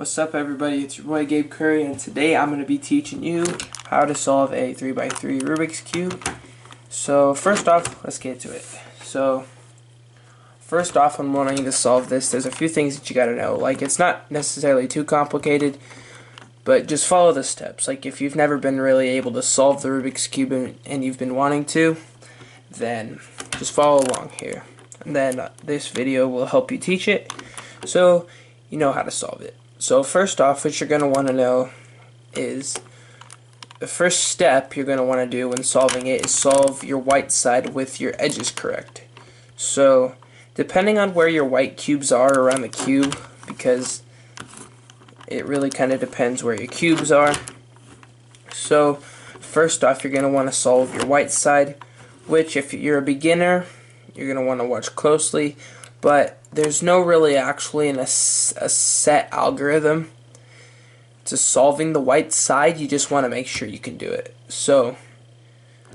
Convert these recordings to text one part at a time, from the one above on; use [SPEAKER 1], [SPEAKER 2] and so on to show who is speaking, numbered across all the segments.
[SPEAKER 1] What's up, everybody? It's your boy Gabe Curry, and today I'm going to be teaching you how to solve a 3x3 Rubik's Cube. So first off, let's get to it. So first off, when wanting to solve this, there's a few things that you got to know. Like, it's not necessarily too complicated, but just follow the steps. Like, if you've never been really able to solve the Rubik's Cube and you've been wanting to, then just follow along here. And then this video will help you teach it so you know how to solve it. So first off, what you're going to want to know is the first step you're going to want to do when solving it is solve your white side with your edges correct. So depending on where your white cubes are around the cube, because it really kind of depends where your cubes are. So first off, you're going to want to solve your white side, which if you're a beginner, you're going to want to watch closely, but there's no really actually a set algorithm to solving the white side. You just want to make sure you can do it. So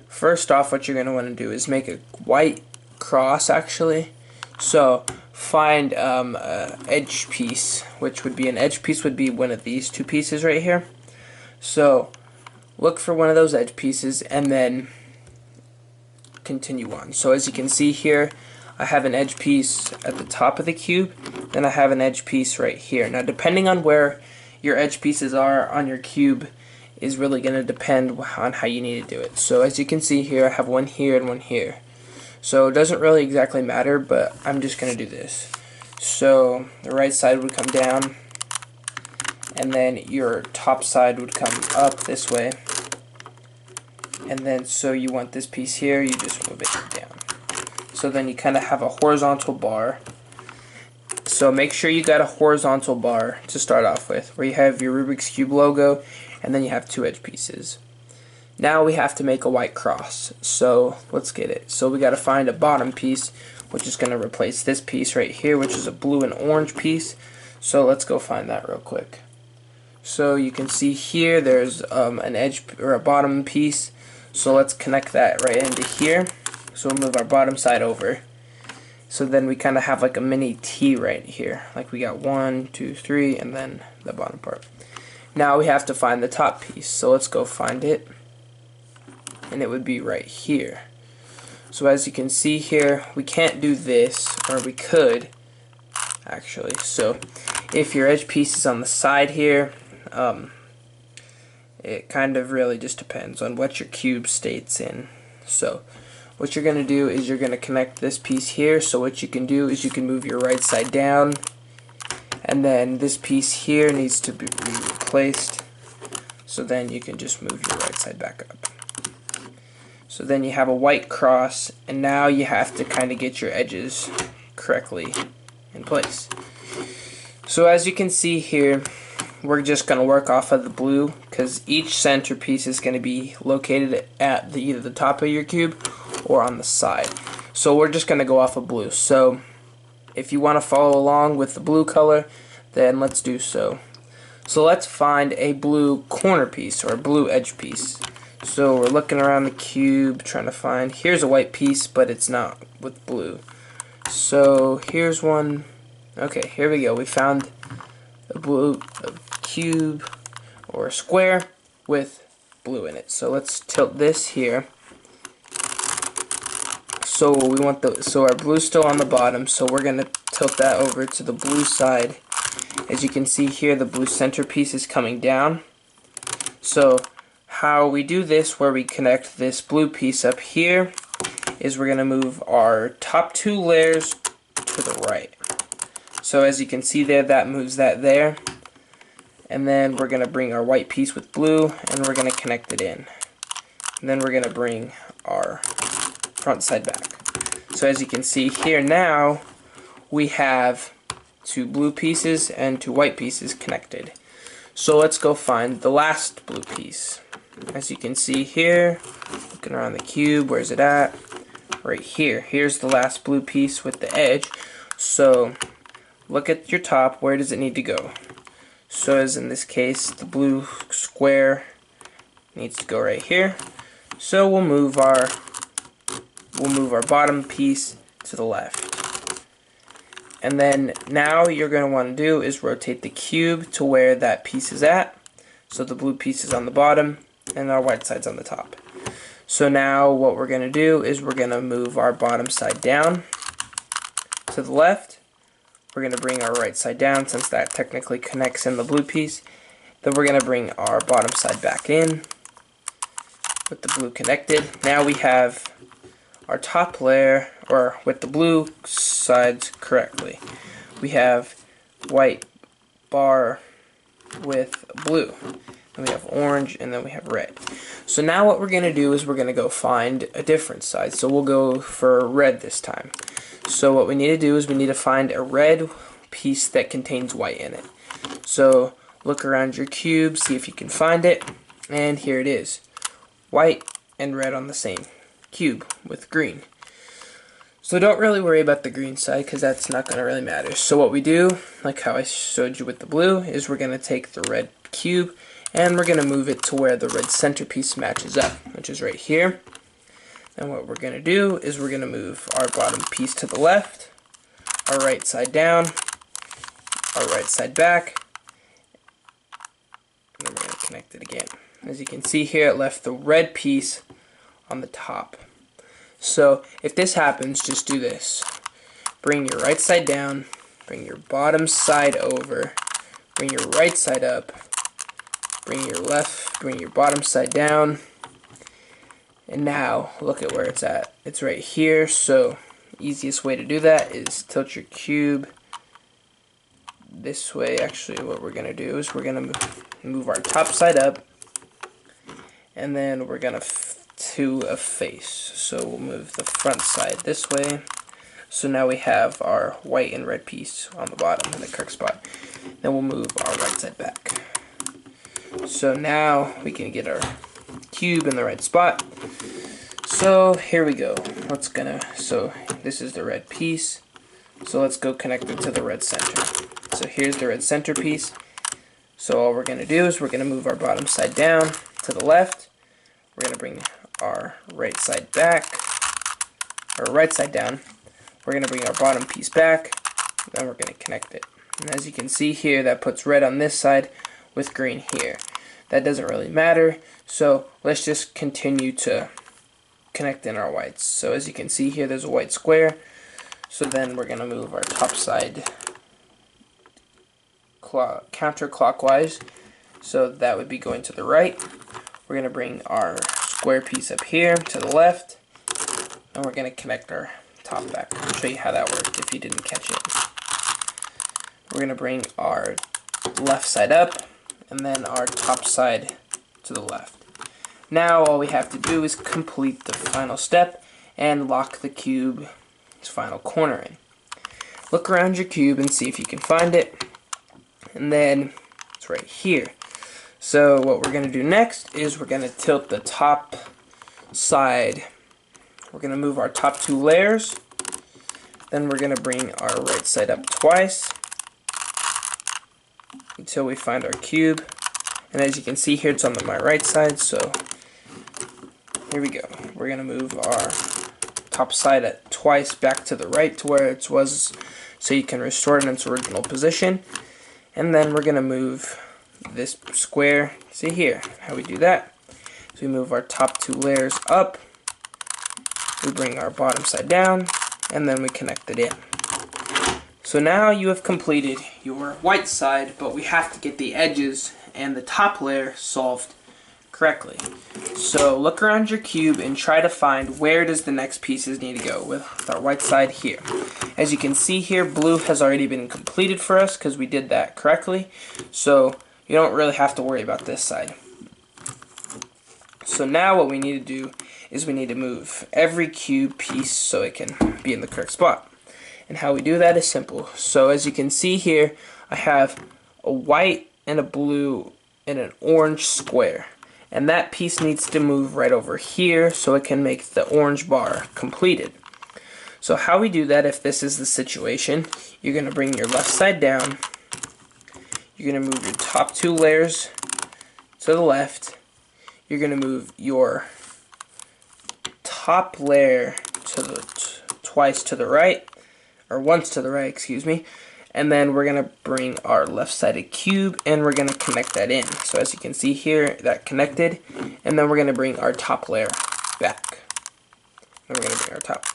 [SPEAKER 1] first off, what you're going to want to do is make a white cross actually. So find a edge piece, which would be one of these two pieces right here. So look for one of those edge pieces and then continue on. So as you can see here, I have an edge piece at the top of the cube, then I have an edge piece right here. Now depending on where your edge pieces are on your cube is really going to depend on how you need to do it. So as you can see here, I have one here and one here. So it doesn't really exactly matter, but I'm just going to do this. So the right side would come down, and then your top side would come up this way. And then so you want this piece here, you just move it down. So then you kind of have a horizontal bar. So make sure you got a horizontal bar to start off with, where you have your Rubik's Cube logo, and then you have two edge pieces. Now we have to make a white cross. So let's get it. So we got to find a bottom piece, which is going to replace this piece right here, which is a blue and orange piece. So let's go find that real quick. So you can see here there's an edge or a bottom piece. So let's connect that right into here. So we'll move our bottom side over. So then we kind of have like a mini T right here. Like we got 1, 2, 3, and then the bottom part. Now we have to find the top piece. So let's go find it. And it would be right here. So as you can see here, we can't do this, or we could actually. So if your edge piece is on the side here, it kind of really just depends on what your cube states in. So what you're going to do is you're going to connect this piece here. So what you can do is you can move your right side down, and then this piece here needs to be replaced. So then you can just move your right side back up. So then you have a white cross, and now you have to kind of get your edges correctly in place. So as you can see here, we're just going to work off of the blue, because each center piece is going to be located at either the top of your cube or on the side. So we're just going to go off of blue. So if you want to follow along with the blue color, then let's do so. So let's find a blue corner piece or a blue edge piece. So we're looking around the cube trying to find, here's a white piece, but it's not with blue. So here's one. Okay, here we go. We found a blue cube or a square with blue in it. So let's tilt this here. So we want so our blue's still on the bottom, so we're gonna tilt that over to the blue side. As you can see here, the blue center piece is coming down. So how we do this, where we connect this blue piece up here, is we're gonna move our top two layers to the right. So as you can see there, that moves that there. And then we're going to bring our white piece with blue, and we're going to connect it in. And then we're going to bring our front side back. So as you can see here now, we have two blue pieces and two white pieces connected. So let's go find the last blue piece. As you can see here, looking around the cube, where's it at? Right here. Here's the last blue piece with the edge. So look at your top, where does it need to go? So as in this case, the blue square needs to go right here. So we'll move our bottom piece to the left. And then now you're going to want to do is rotate the cube to where that piece is at. So the blue piece is on the bottom and our white side's on the top. So now what we're going to do is we're going to move our bottom side down to the left. We're going to bring our right side down since that technically connects in the blue piece. Then we're going to bring our bottom side back in with the blue connected. Now we have our top layer, or with the blue sides correctly. We have white bar with blue. Then we have orange, and then we have red. So now what we're going to do is we're going to go find a different side. So we'll go for red this time. So what we need to do is we need to find a red piece that contains white in it. So look around your cube, see if you can find it, and here it is. White and red on the same cube with green. So don't really worry about the green side because that's not going to really matter. So what we do, like how I showed you with the blue, is we're going to take the red cube and we're going to move it to where the red centerpiece matches up, which is right here. And what we're going to do is we're going to move our bottom piece to the left, our right side down, our right side back, and then we're going to connect it again. As you can see here, it left the red piece on the top. So if this happens, just do this. Bring your right side down, bring your bottom side over, bring your right side up, bring your bottom side down, and now look at where it's at. It's right here. So easiest way to do that is tilt your cube this way. Actually, what we're going to do is we're going to move our top side up, and then we're going to a face. So we'll move the front side this way. So now we have our white and red piece on the bottom in the correct spot. Then we'll move our right side back. So now we can get our cube in the right spot. So here we go. So this is the red piece. So let's go connect it to the red center. So here's the red center piece. So all we're going to do is we're going to move our bottom side down to the left. We're going to bring our right side back, or right side down. We're going to bring our bottom piece back, then we're going to connect it. And as you can see here, that puts red on this side with green here. That doesn't really matter, so let's just continue to connect in our whites. So as you can see here, there's a white square. So then we're going to move our top side counterclockwise. So that would be going to the right. We're going to bring our square piece up here to the left, and we're going to connect our top back. I'll show you how that worked if you didn't catch it. We're going to bring our left side up, and then our top side to the left. Now all we have to do is complete the final step and lock the cube's final corner in. Look around your cube and see if you can find it, and then it's right here. So what we're going to do next is we're going to tilt the top side. We're going to move our top two layers. Then we're going to bring our right side up twice until we find our cube. And as you can see here, it's on my right side. So here we go. We're going to move our top side at twice back to the right to where it was, so you can restore it in its original position. And then we're going to move this square. See here how we do that. So we move our top two layers up, we bring our bottom side down, and then we connect it in. So now you have completed your white side, but we have to get the edges and the top layer solved correctly. So look around your cube and try to find where does the next pieces need to go with our white side here. As you can see here, blue has already been completed for us because we did that correctly. So you don't really have to worry about this side. So now what we need to do is we need to move every cube piece so it can be in the correct spot. And how we do that is simple. So as you can see here, I have a white and a blue and an orange square. And that piece needs to move right over here so it can make the orange bar completed. So how we do that, if this is the situation, you're going to bring your left side down. You're going to move your top two layers to the left. You're going to move your top layer to the twice to the right. or once to the right, excuse me. And then we're going to bring our left-sided cube and we're going to connect that in. So as you can see here, that connected. And then we're going to bring our top layer back. And we're going to bring our top.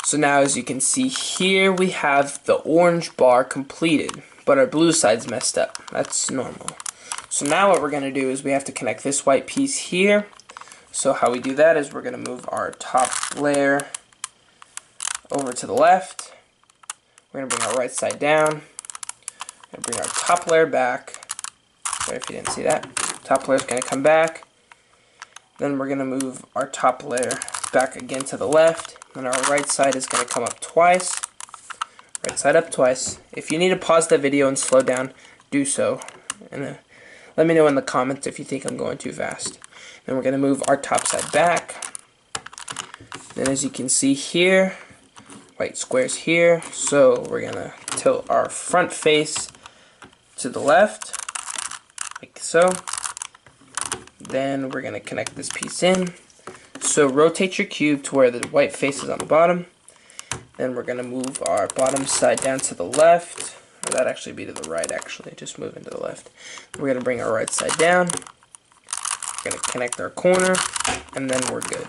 [SPEAKER 1] So now as you can see here, we have the orange bar completed, but our blue side's messed up. That's normal. So now what we're going to do is we have to connect this white piece here. So how we do that is we're going to move our top layer over to the left. We're going to bring our right side down. We're going to bring our top layer back. Sorry if you didn't see that. Top layer is going to come back. Then we're going to move our top layer back again to the left. And our right side is going to come up twice. Right side up twice. If you need to pause the video and slow down, do so. And let me know in the comments if you think I'm going too fast. Then we're going to move our top side back. Then as you can see here, white squares here. So we're going to tilt our front face to the left, like so. Then we're going to connect this piece in. So rotate your cube to where the white face is on the bottom. Then we're going to move our bottom side down to the left. Or that'd actually be to the right, actually. Just move into the left. We're going to bring our right side down. We're going to connect our corner. And then we're good.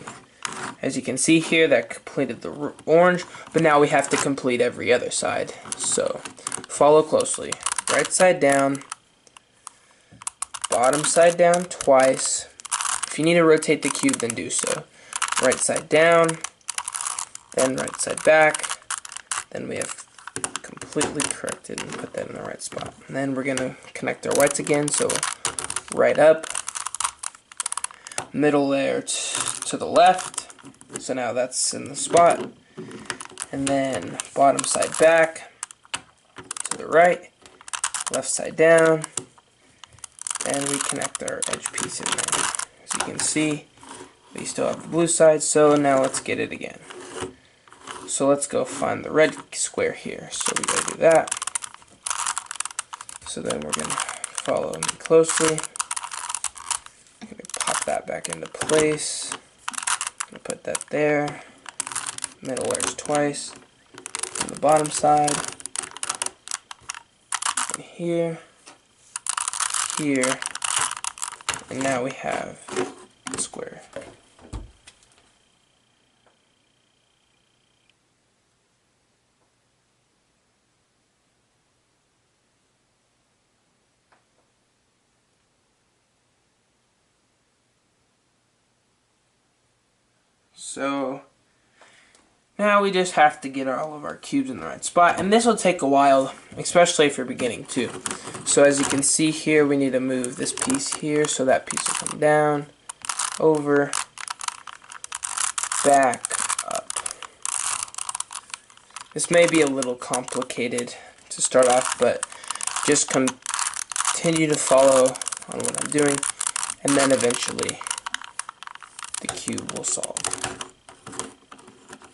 [SPEAKER 1] As you can see here, that completed the orange. But now we have to complete every other side. So follow closely. Right side down. Bottom side down twice. If you need to rotate the cube, then do so. Right side down. Then right side back. Then we have completely corrected and put that in the right spot. And then we're going to connect our whites again. So right up. Middle layer to the left. So now that's in the spot. And then bottom side back to the right. Left side down. And we connect our edge piece in there. As you can see, we still have the blue side, so now let's get it again. So let's go find the red square here. So we gotta do that. So then we're gonna follow me closely. I'm gonna pop that back into place. I'm gonna put that there. Middle layers twice. On the bottom side. And here. Here, and now we have the square. So now we just have to get all of our cubes in the right spot, and this will take a while, especially if you're beginning too. So as you can see here, we need to move this piece here, so that piece will come down, over, back, up. This may be a little complicated to start off, but just continue to follow on what I'm doing, and then eventually the cube will solve.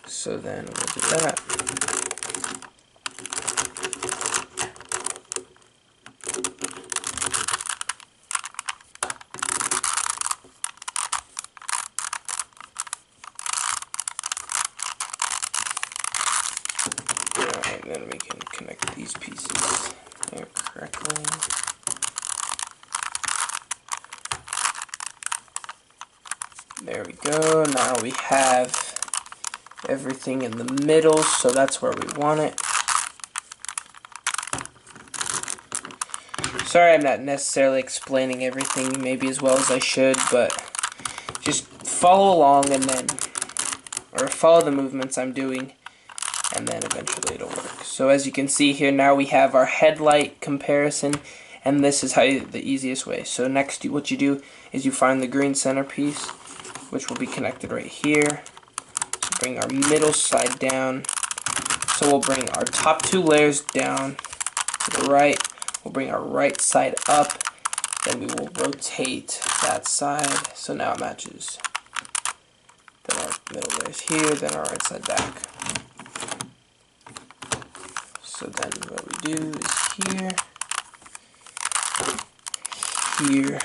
[SPEAKER 1] So then we'll do that. Alright, then we can connect these pieces here correctly. There we go. Now we have everything in the middle, so that's where we want it. Sorry I'm not necessarily explaining everything maybe as well as I should, but just follow along and then, or follow the movements I'm doing, and then eventually it'll work. So as you can see here, now we have our headlight comparison, and this is the easiest way. So next, what you do is you find the green centerpiece, which will be connected right here. Bring our middle side down. So we'll bring our top two layers down to the right. We'll bring our right side up. Then we will rotate that side. So now it matches. Then our middle layers here, then our right side back. So then what we do is here, here,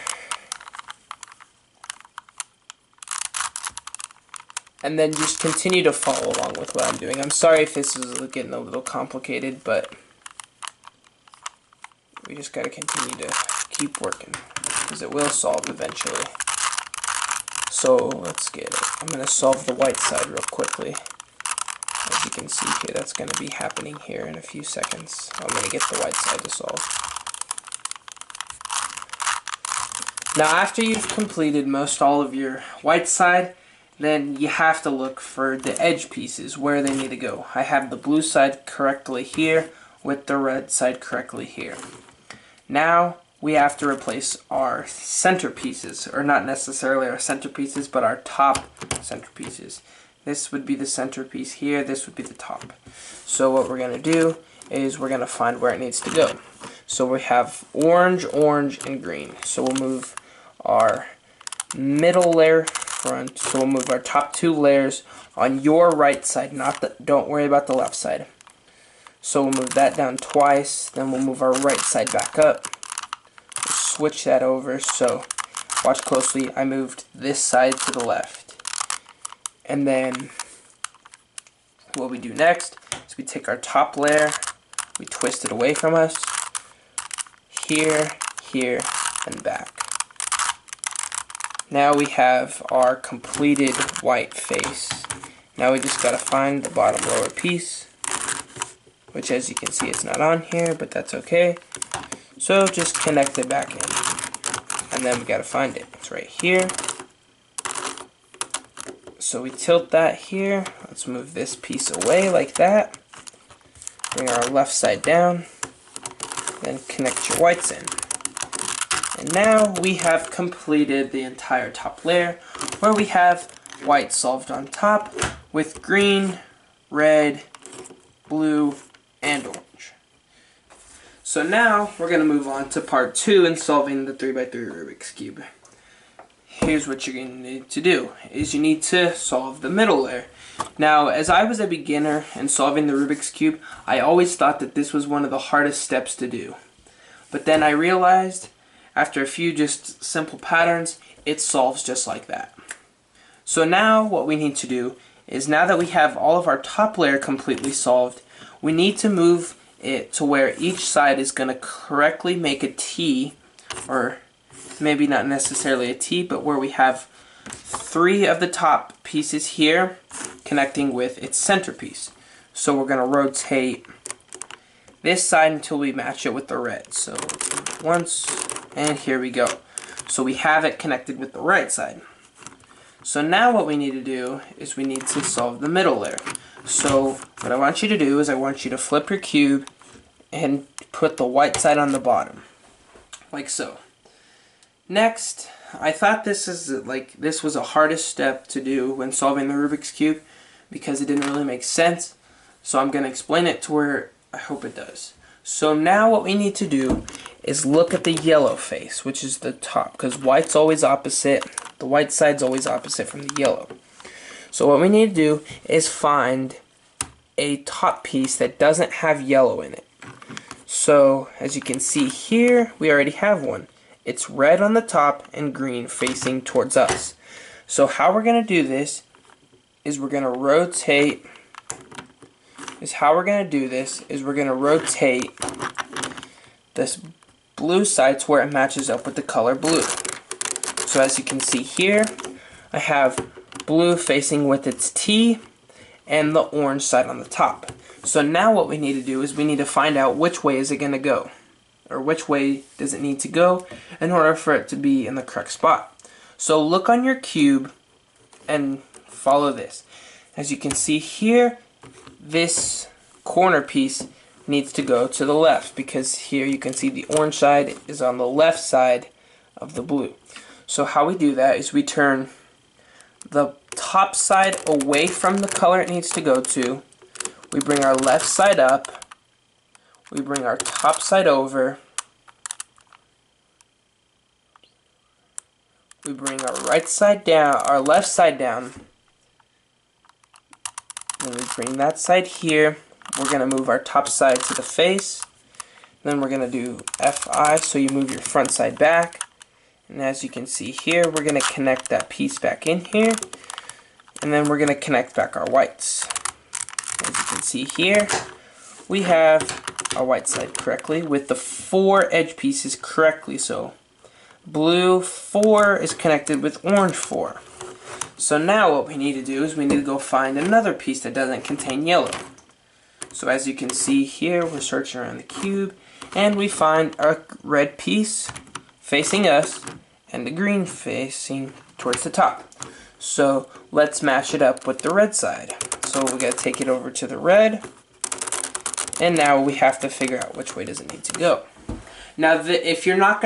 [SPEAKER 1] and then just continue to follow along with what I'm doing. I'm sorry if this is getting a little complicated, but we just got to continue to keep working, because it will solve eventually. So let's get it. I'm going to solve the white side real quickly. As you can see here, that's going to be happening here in a few seconds. I'm going to get the white side to solve. Now after you've completed most all of your white side, then you have to look for the edge pieces, where they need to go. I have the blue side correctly here with the red side correctly here. Now we have to replace our centerpieces, or not necessarily our centerpieces, but our top centerpieces. This would be the centerpiece here, this would be the top. So what we're going to do is we're going to find where it needs to go. So we have orange, orange, and green. So we'll move our middle layer front, so we'll move our top two layers on your right side, don't worry about the left side. So we'll move that down twice, then we'll move our right side back up. We'll switch that over, so watch closely, I moved this side to the left. And then what we do next is we take our top layer, we twist it away from us, here, here, and back. Now we have our completed white face. Now we just gotta find the bottom lower piece, which as you can see it's not on here, but that's okay. So just connect it back in. And then we gotta find it. It's right here. So we tilt that here. Let's move this piece away like that. Bring our left side down. Then connect your whites in. And now we have completed the entire top layer, where we have white solved on top with green, red, blue, and orange. So now we're going to move on to part 2 in solving the 3x3 Rubik's Cube. Here's what you're going to need to do, is you need to solve the middle layer. Now, as I was a beginner in solving the Rubik's Cube, I always thought that this was one of the hardest steps to do. But then I realized, after a few just simple patterns, it solves just like that. So now what we need to do is, now that we have all of our top layer completely solved, we need to move it to where each side is going to correctly make a T, or maybe not necessarily a T, but where we have 3 of the top pieces here connecting with its centerpiece. So we're going to rotate this side until we match it with the red. So once, and here we go. So we have it connected with the right side. So now what we need to do is we need to solve the middle layer. So what I want you to do is I want you to flip your cube and put the white side on the bottom, like so. Next, I thought this was the hardest step to do when solving the Rubik's Cube, because it didn't really make sense. So I'm going to explain it to where I hope it does. So now what we need to do is look at the yellow face, which is the top, because white's always opposite. The white side's always opposite from the yellow. So what we need to do is find a top piece that doesn't have yellow in it. So as you can see here, we already have one. It's red on the top and green facing towards us. So how we're going to do this is we're going to rotate this blue side to where it matches up with the color blue. So as you can see here, I have blue facing with its T and the orange side on the top. So now what we need to do is we need to find out which way is it going to go, or which way does it need to go in order for it to be in the correct spot. So look on your cube and follow this. As you can see here, this corner piece needs to go to the left, because here you can see the orange side is on the left side of the blue. So how we do that is we turn the top side away from the color it needs to go to. We bring our left side up. We bring our top side over. We bring our right side down, our left side down. Then we bring that side here. We're going to move our top side to the face. Then we're going to do Fi, so you move your front side back. And as you can see here, we're going to connect that piece back in here. and then we're going to connect back our whites. As you can see here, we have our white side correctly with the 4 edge pieces correctly. So blue 4 is connected with orange 4. So now what we need to do is we need to go find another piece that doesn't contain yellow. So as you can see here, we're searching around the cube and we find a red piece facing us and the green facing towards the top. So let's match it up with the red side. So we got to take it over to the red, and now we have to figure out which way does it need to go. Now if you're not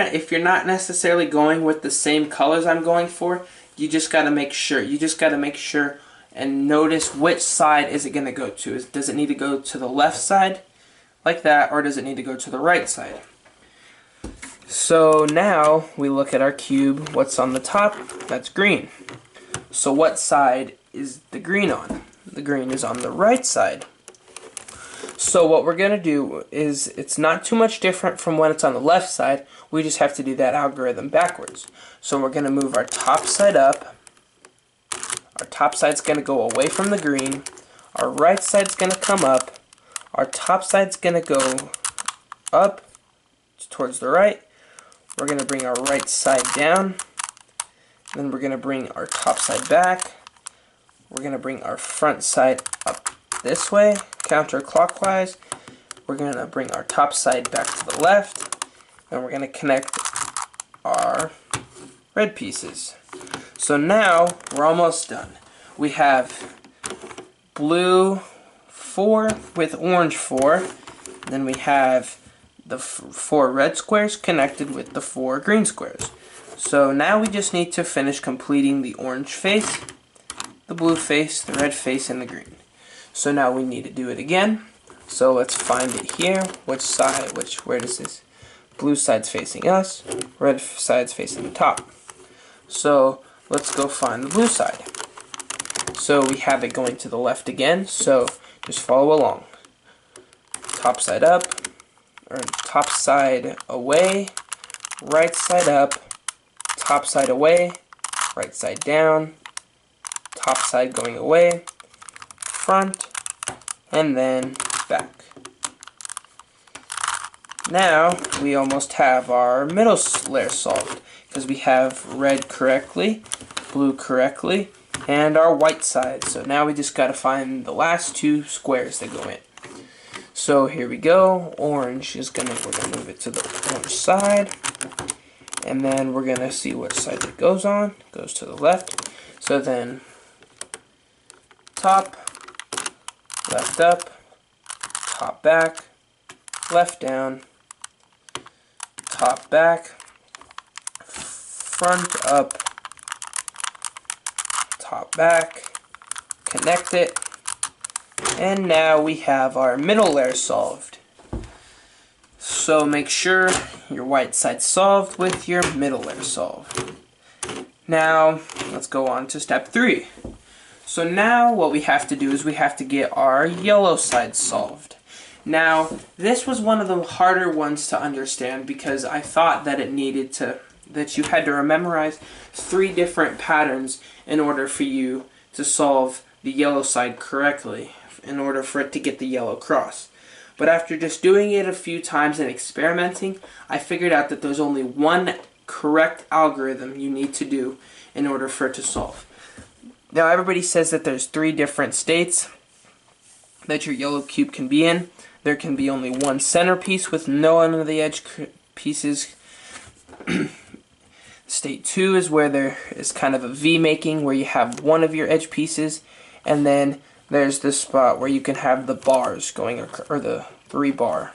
[SPEAKER 1] necessarily going with the same colors I'm going for, you just got to make sure and notice which side is it going to go to. Does it need to go to the left side like that, or does it need to go to the right side? So now we look at our cube. What's on the top? That's green. So what side is the green on? The green is on the right side. So what we're going to do is, it's not too much different from when it's on the left side. We just have to do that algorithm backwards. So we're going to move our top side up. Our top side's going to go away from the green. Our right side's going to come up. Our top side's going to go up towards the right. We're going to bring our right side down. Then we're going to bring our top side back. We're going to bring our front side up this way, counterclockwise. We're going to bring our top side back to the left. And we're going to connect our red pieces. So now we're almost done. We have blue 4 with orange 4. Then we have the 4 red squares connected with the 4 green squares. So now we just need to finish completing the orange face, the blue face, the red face, and the green. So now we need to do it again. So let's find it here. Which side, where does this? Blue side's facing us, red side's facing the top. So let's go find the blue side. So we have it going to the left again, so just follow along. Top side up, or top side away, right side up, top side away, right side down, top side going away, front, and then back. Now we almost have our middle layer solved, because we have red correctly, blue correctly, and our white side. So now we just got to find the last 2 squares that go in. So here we go. Orange is we're gonna move it to the orange side, and then we're gonna see which side it goes on. It goes to the left. So then top, left up, top back, left down, top back, front up, top back, connect it, and now we have our middle layer solved. So make sure your white side's solved with your middle layer solved. Now let's go on to step 3. So now what we have to do is we have to get our yellow side solved. Now this was one of the harder ones to understand, because I thought that that you had to memorize 3 different patterns in order for you to solve the yellow side correctly, in order for it to get the yellow cross. But after just doing it a few times and experimenting, I figured out that there's only one correct algorithm you need to do in order for it to solve. Now everybody says that there's 3 different states that your yellow cube can be in. There can be only one centerpiece with no under the edge pieces. State 2 is where there is kind of a V making, where you have one of your edge pieces, and then there's this spot where you can have the bars going, or the 3 bar.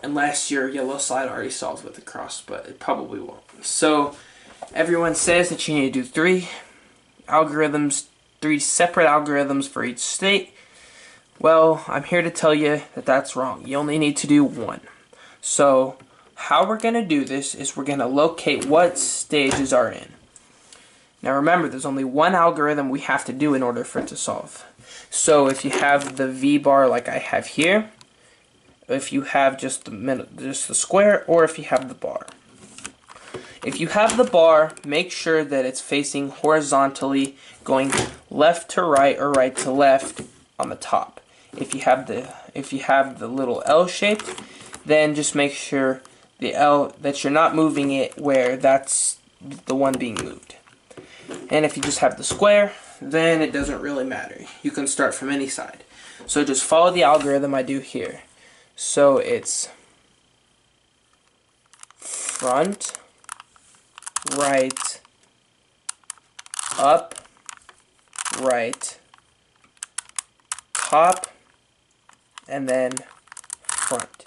[SPEAKER 1] Unless your yellow side already solved with the cross, but it probably won't. So everyone says that you need to do 3 algorithms, 3 separate algorithms for each state. Well, I'm here to tell you that that's wrong. You only need to do 1. So how we're going to do this is we're going to locate what stages are in. Now remember, there's only one algorithm we have to do in order for it to solve. So if you have the V bar like I have here, if you have just the square, or if you have the bar. if you have the bar, make sure that it's facing horizontally, going left to right or right to left on the top. If you have the little L shape, then just make sure the L that you're not moving it where that's the one being moved. And if you just have the square, then it doesn't really matter. You can start from any side. So just follow the algorithm I do here. So it's front, right, up, right, top, and then front.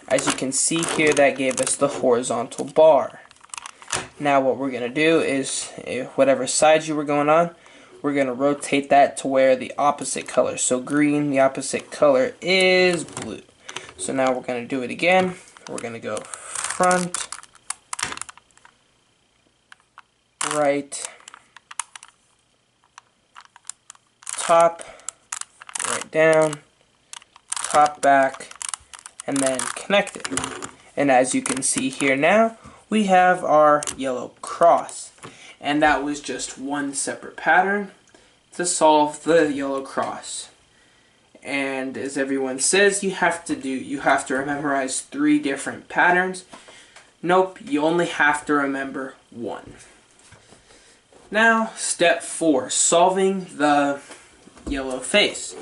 [SPEAKER 1] As you can see here, that gave us the horizontal bar. Now what we're going to do is, whatever side you were going on, we're going to rotate that to where the opposite color. So green, the opposite color is blue. So now we're going to do it again. We're going to go front, right, top, right down, top back, and then connect it. And as you can see here now, we have our yellow cross. And that was just one separate pattern to solve the yellow cross. And as everyone says, you have to memorize 3 different patterns. Nope, you only have to remember 1. Now, step 4, solving the yellow face.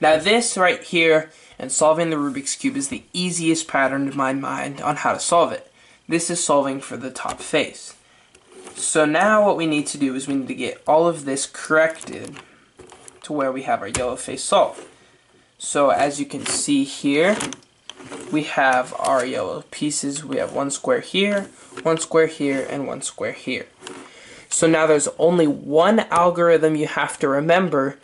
[SPEAKER 1] Now this right here, and solving the Rubik's Cube, is the easiest pattern in my mind on how to solve it. This is solving for the top face. So now what we need to do is we need to get all of this corrected to where we have our yellow face solved. So as you can see here, we have our yellow pieces. We have 1 square here, 1 square here, and 1 square here. So now there's only one algorithm you have to remember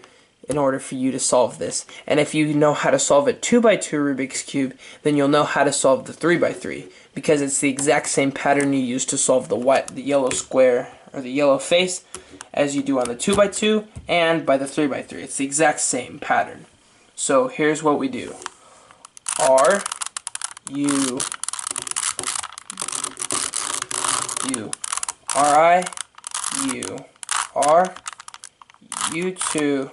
[SPEAKER 1] in order for you to solve this. And if you know how to solve a 2x2 Rubik's Cube, then you'll know how to solve the 3x3, because it's the exact same pattern you use to solve the yellow square or the yellow face as you do on the 2x2 and by the 3x3. It's the exact same pattern. So here's what we do. R, U, U, R, I, U, R, U2,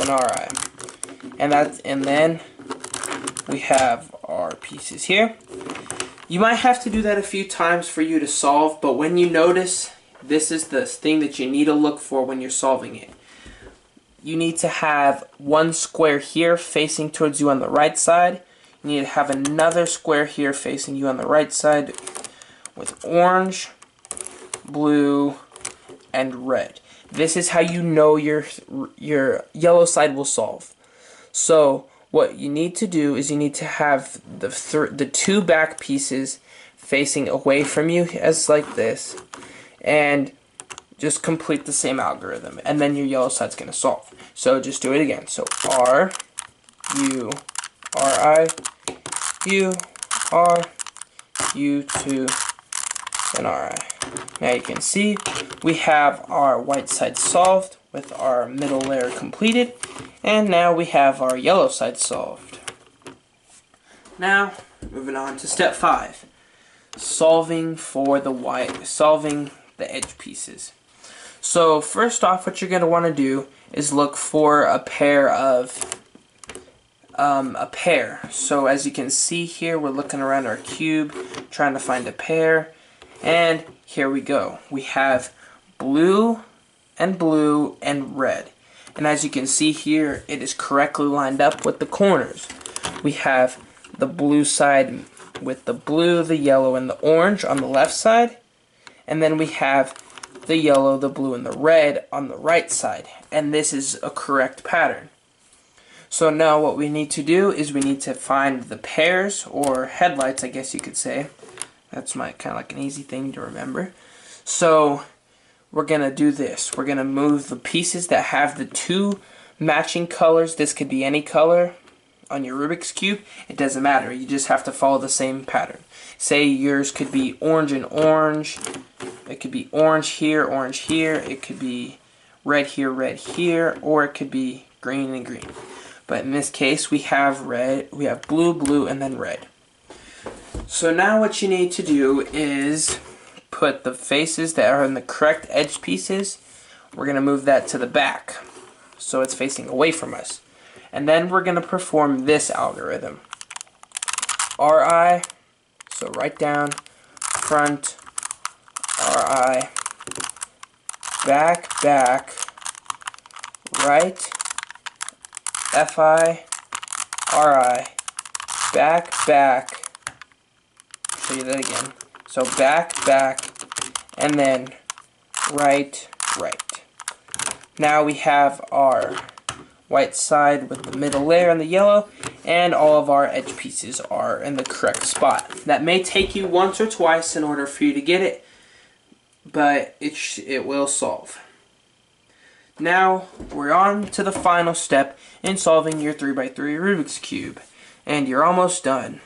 [SPEAKER 1] and RI. And then we have our pieces here. You might have to do that a few times for you to solve, but when you notice, this is the thing that you need to look for when you're solving it. You need to have 1 square here facing towards you on the right side. You need to have another square here facing you on the right side with orange, blue, and red. This is how you know your yellow side will solve. So what you need to do is you need to have the 2 back pieces facing away from you as like this, and just complete the same algorithm, and then your yellow side's going to solve. So just do it again. So R, U, R, I, U, R, U2, and R, I. Now you can see we have our white side solved with our middle layer completed, and now we have our yellow side solved. Now, moving on to step 5, solving the edge pieces. So first off, what you're going to want to do is look for a pair. So as you can see here, we're looking around our cube trying to find a pair, and here we go. We have blue and red. And as you can see here, it is correctly lined up with the corners. We have the blue side with the blue, the yellow, and the orange on the left side. And then we have the yellow, the blue, and the red on the right side. And this is a correct pattern. So now what we need to do is we need to find the pairs, or headlights, I guess you could say. That's kind of like an easy thing to remember. So we're going to do this. We're going to move the pieces that have the 2 matching colors. This could be any color on your Rubik's Cube. It doesn't matter. You just have to follow the same pattern. Say yours could be orange and orange. It could be orange here. It could be red here, or it could be green and green. But in this case, we have blue, and then red. So now what you need to do is put the faces that are in the correct edge pieces. We're going to move that to the back so it's facing away from us. And then we're going to perform this algorithm. RI, so right down, front, RI, back, back, right, FI, RI, back, back. Show you that again. So back, back, and then right, right. Now we have our white side with the middle layer and the yellow, and all of our edge pieces are in the correct spot. That may take you once or twice in order for you to get it, but it will solve. Now we're on to the final step in solving your 3x3 Rubik's Cube, and you're almost done.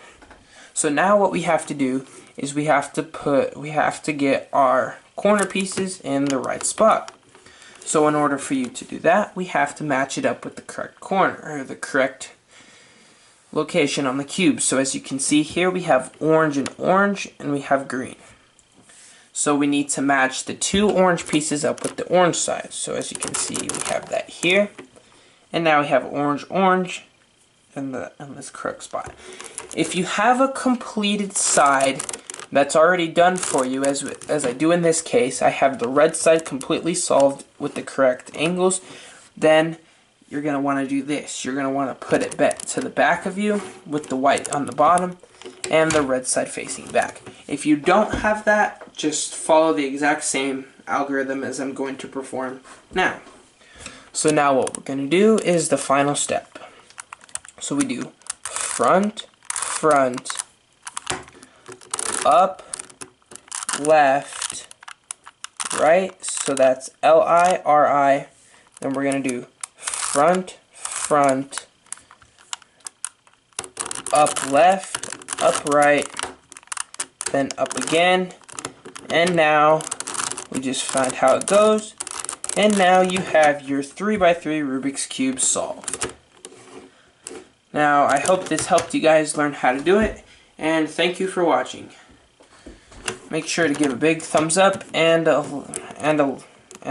[SPEAKER 1] So now what we have to do is we have to get our corner pieces in the right spot. So in order for you to do that, we have to match it up with the correct corner, or the correct location on the cube. So as you can see here, we have orange, and we have green. So we need to match the two orange pieces up with the orange side. So as you can see, we have that here. And now we have orange, orange in this correct spot. If you have a completed side that's already done for you, as I do in this case, I have the red side completely solved with the correct angles, then you're going to want to do this. You're going to want to put it back to the back of you with the white on the bottom and the red side facing back. If you don't have that, just follow the exact same algorithm as I'm going to perform now. So now what we're going to do is the final step. So we do front, front, up, left, right, so that's LI, RI, then we're going to do front, front, up left, up right, then up again, and now we just find how it goes, and now you have your 3x3 Rubik's Cube solved. Now I hope this helped you guys learn how to do it, and thank you for watching. Make sure to give a big thumbs up and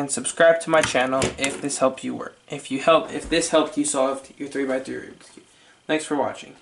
[SPEAKER 1] subscribe to my channel if this helped you solve your 3x3 Rubik's Cube. Thanks for watching.